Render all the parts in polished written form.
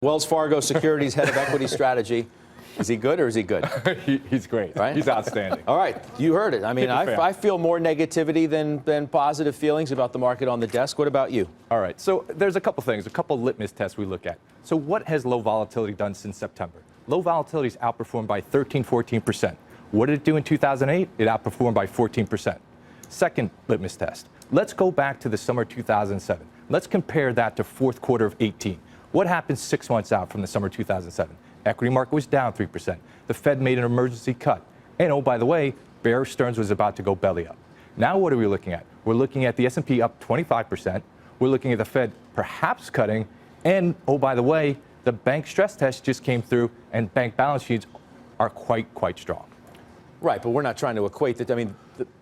Wells Fargo Securities head of equity strategy. Is he good or is he good? He's great. Right? He's outstanding. All right. You heard it. I mean, I feel more negativity than positive feelings about the market on the desk. What about you? All right. So there's a couple things, a couple litmus tests we look at. So what has low volatility done since September? Low volatility is outperformed by 14%. What did it do in 2008? It outperformed by 14%. Second litmus test. Let's go back to the summer 2007. Let's compare that to fourth quarter of 18. What happened 6 months out from the summer 2007? Equity market was down 3%. The Fed made an emergency cut. And oh, by the way, Bear Stearns was about to go belly up. Now what are we looking at? We're looking at the S&P up 25%. We're looking at the Fed perhaps cutting. And oh, by the way, the bank stress test just came through and bank balance sheets are quite strong. Right, but we're not trying to equate that. I mean,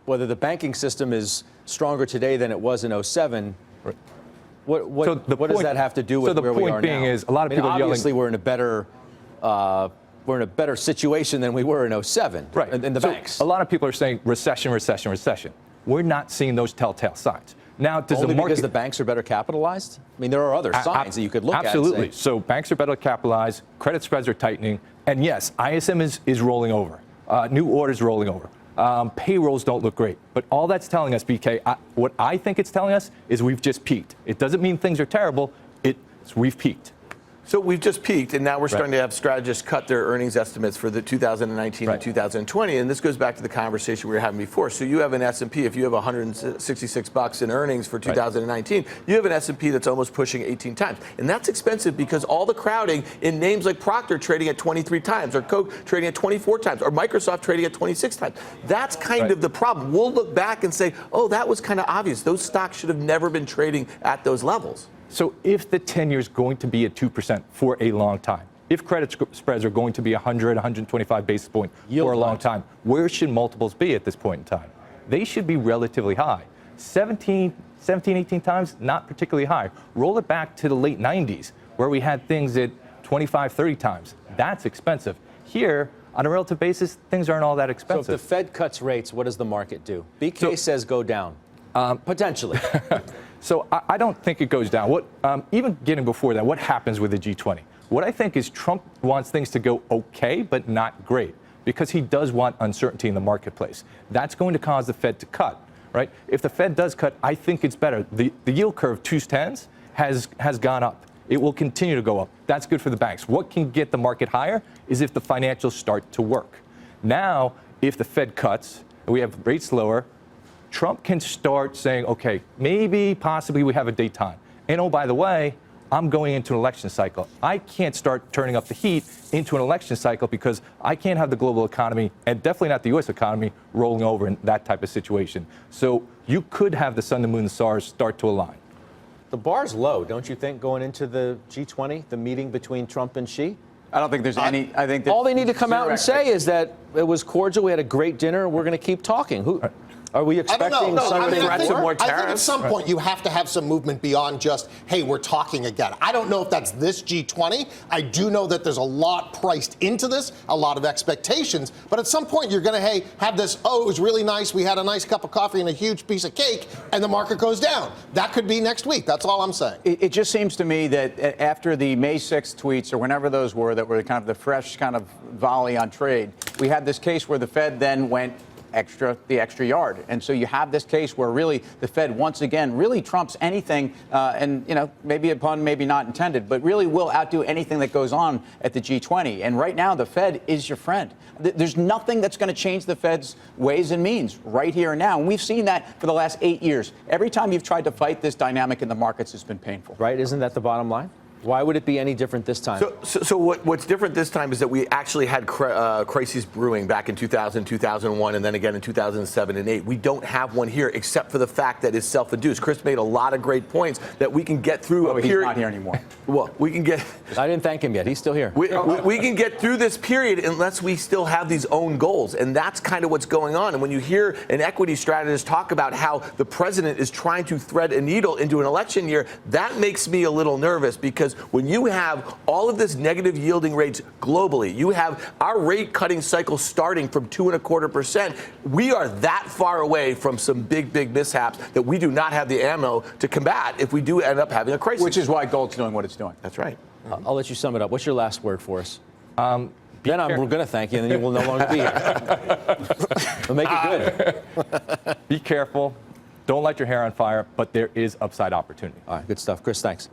whether the banking system is stronger today than it was in 07, right. What does that have to do with where we are now? So the point being is a lot of people are yelling. Obviously, we're in a better situation than we were in 07. Right. In the banks. A lot of people are saying recession. We're not seeing those telltale signs. Now, does Only the market, because the banks are better capitalized? I mean, there are other signs that you could look at. Absolutely. So banks are better capitalized, credit spreads are tightening, and yes, ISM is rolling over. New orders rolling over. Payrolls don't look great. But all that's telling us, BK, what I think it's telling us is we've just peaked. It doesn't mean things are terrible. We've peaked. So we've just peaked, and now we're starting to have strategists cut their earnings estimates for the 2019 and 2020. And this goes back to the conversation we were having before. So you have an S&P, if you have $166 in earnings for 2019, you have an S&P that's almost pushing 18 times. And that's expensive because all the crowding in names like Procter trading at 23 times, or Coke trading at 24 times, or Microsoft trading at 26 times. That's kind of the problem. We'll look back and say, oh, that was kind of obvious. Those stocks should have never been trading at those levels. So if the 10-year is going to be at 2% for a long time, if credit spreads are going to be 100, 125 basis points for a long time, where should multiples be at this point in time? They should be relatively high. 17, 18 times, not particularly high. Roll it back to the late 90s, where we had things at 25, 30 times. That's expensive. Here, on a relative basis, things aren't all that expensive. So if the Fed cuts rates, what does the market do? BK says go down. Potentially. So I don't think it goes down. Even getting before that, what happens with the G20? What I think is Trump wants things to go okay, but not great, because he does want uncertainty in the marketplace. That's going to cause the Fed to cut, right? If the Fed does cut, I think it's better. The yield curve, 2s, 10s, has gone up. It will continue to go up. That's good for the banks. What can get the market higher is if the financials start to work. Now, if the Fed cuts, and we have rates lower, Trump can start saying, okay, maybe, possibly we have a détente. And oh, by the way, I'm going into an election cycle. I can't start turning up the heat into an election cycle because I can't have the global economy, and definitely not the U.S. economy, rolling over in that type of situation. So you could have the sun, the moon, the stars start to align. The bar's low, don't you think, going into the G20, the meeting between Trump and Xi? I don't think there's any. I think all they need to come out and say is that it was cordial. We had a great dinner, and we're going to keep talking. Are we expecting something more? I think at some point you have to have some movement beyond just, hey, we're talking again. I don't know if that's this G20. I do know that there's a lot priced into this, a lot of expectations. But at some point you're going to, have this, oh, it was really nice. We had a nice cup of coffee and a huge piece of cake, and the market goes down. That could be next week. That's all I'm saying. It just seems to me that after the May 6th tweets, or whenever those were, that were kind of the fresh kind of volley on trade, we had this case where the Fed then went the extra yard. And so you have this case where really the Fed once again really trumps anything, and maybe a pun, maybe not intended, but really will outdo anything that goes on at the G20. And right now the Fed is your friend. There's nothing that's going to change the Fed's ways and means right here and now. And we've seen that for the last 8 years. Every time you've tried to fight this dynamic in the markets, it's been painful. Right? Isn't that the bottom line? Why would it be any different this time? So what's different this time is that we actually had crises brewing back in 2000, 2001, and then again in 2007 and 8. We don't have one here, except for the fact that it's self-induced. Chris made a lot of great points that we can get through a period. He's not here anymore. Well, we can get. I didn't thank him yet. He's still here. We can get through this period unless we still have these own goals, and that's kind of what's going on. And when you hear an equity strategist talk about how the president is trying to thread a needle into an election year, that makes me a little nervous, because when you have all of this negative yielding rates globally, you have our rate cutting cycle starting from 2.25%. We are that far away from some big mishaps that we do not have the ammo to combat if we do end up having a crisis. Which is why gold's doing what it's doing. That's right. I'll let you sum it up. What's your last word for us? Then we're going to thank you, and then you will no longer be here. We'll make it good. Be careful. Don't light your hair on fire, but there is upside opportunity. All right, good stuff. Chris, thanks.